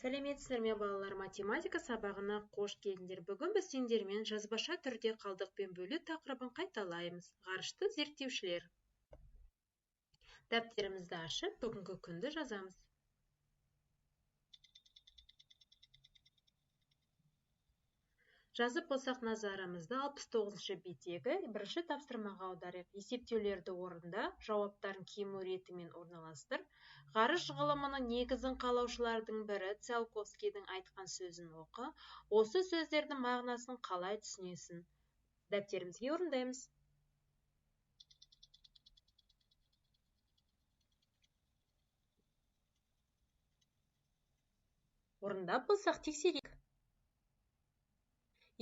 Сәлеметсіздер ме балалар, математика сабағына қош келдіңдер. Бүгін біз сендермен жазбаша түрде қалдықпен бөлу тақырыбын қайталаймыз. Ғарышты зерттеушілер. Дәптерімізді ашып, бүгінгі күнді жазамыз. Жазып болсақ назарымызды 69-шы беттегі бірінші тапсырмаға аударайық. Есептеулерді орында, жауаптарын кему ретімен орналастыр. Ғарыш ғылымының негізін қалаушылардың бірі Циолковскийдің айтқан сөзін оқы. Осы сөздердің мағынасын қалай түсінесің? Дәптерімізге орындаймыз. Орындап болсақ тексерейік.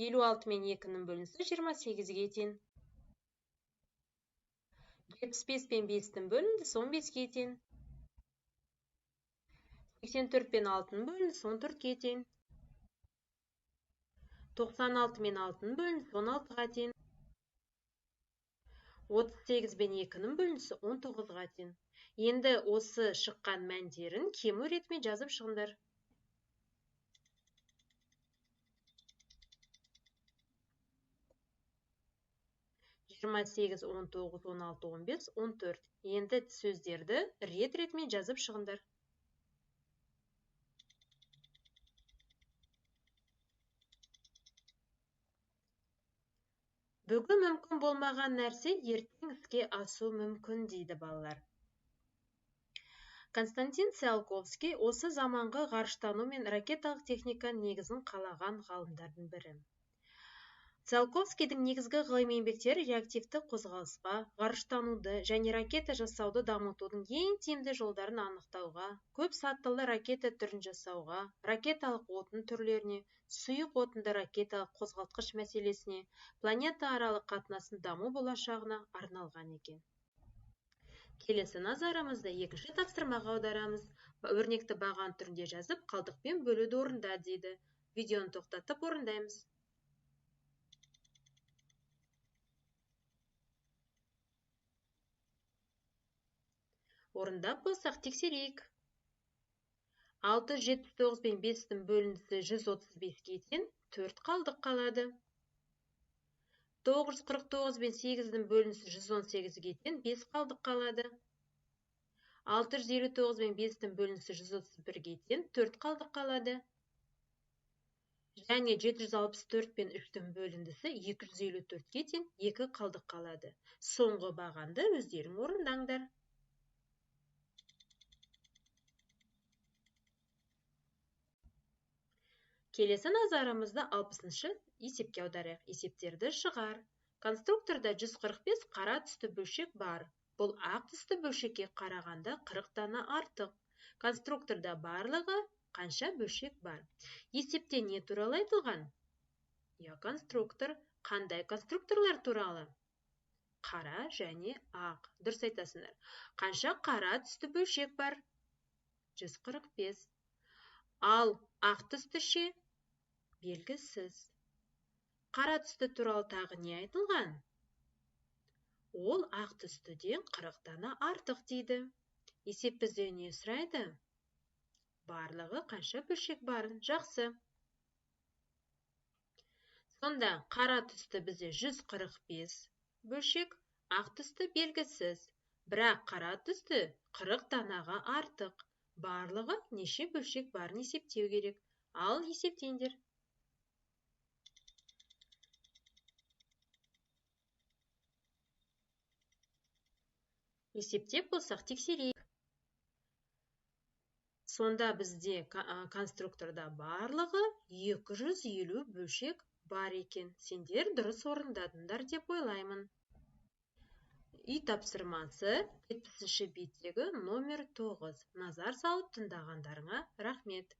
56 мен 2-нің бөлінісі 28-ге тең. 75 пен 5-тің бөлінісі 15-ге тең. 84 пен 6-ның бөлінісі 14-ге тең. 96 мен 6-ның бөлінісі 16-ға тең. 38 пен 2-нің бөлінісі 19-ға тең. Енді осы шыққан мәндерін кему ретімен жазып шығыңдар. 28, 19, 16, 15, 14. Енді сөздерді ретімен жазып шығыңдар. Бүгін мүмкін болмаған нәрсе ертең іске асу мүмкін дейді балалар. Константин Циолковский осы заманғы ғарыштану мен ракеталық техниканың негізін қалаған ғалымдардың бірі. Циолковскийдің негізгі ғылыми еңбектері реактивті қозғалысқа, ғарыштануды және ракета жасауды дамытудың ең тиімді жолдарын анықтауға, көп сатылы ракета түрін жасауға, ракеталық отын түрлеріне, сұйық отынды ракеталық қозғалтқыш мәселесіне, планетааралық қатынастың даму болашағына арналған екен. Келесі назарымызды екінші тапсырмаға аударамыз. Өрнекті баған түрінде жазып, қалдықпен бөлуді орында дейді. Видеоны тоқтатып орындаймыз. Орындап болсақ тексерейік. 679 пен 5-тің бөлінісі 135-ге тең, 4 қалдық қалады. 949 пен 8-дің бөлінісі 118-ге тең, 5 қалдық қалады. 659 пен 5-тің бөлінісі 131-ге тең, 4 қалдық қалады. Және 764 пен 3-тің бөлінісі 254-ге тең, 2 қалдық қалады. Соңғы бағанды өздерің орындаңдар. Келесі назарымызды 60-шы есепке аударайық. Есептерді шығар. Конструкторда 145 қара түсті бөлшек бар. Бұл ақ түсті бөлшекке қарағанда 40 дана артық. Конструкторда барлығы қанша бөлшек бар? Есепте не туралы айтылған? Конструктор. Қандай конструкторлар туралы? Қара және ақ. Дұрыс айтасыңдар. Қанша қара түсті бөлшек бар? 145. Ал ақ түсті ше? Белгісіз. Қара түсті туралы тағы не айтылған? Ол ақ түстіден 40 дана артық дейді. Есеп бізден не сұрайды? Барлығы қанша бөлшек барын? Жақсы. Сонда қара түсті бізде 145 бөлшек, ақ түсті белгісіз. Бірақ қара түсті 40 данаға артық. Барлығы неше бөлшек барын есептеу керек. Ал есептеңдер. Есептеп болсақ тексерейік. Сонда бізде конструкторда барлығы 250 бөлшек бар екен. Сендер дұрыс орындадыңдар деп ойлаймын. Үй тапсырмасы 70-ші беттегі номер 9. Назар салып тыңдағандарыңа рахмет.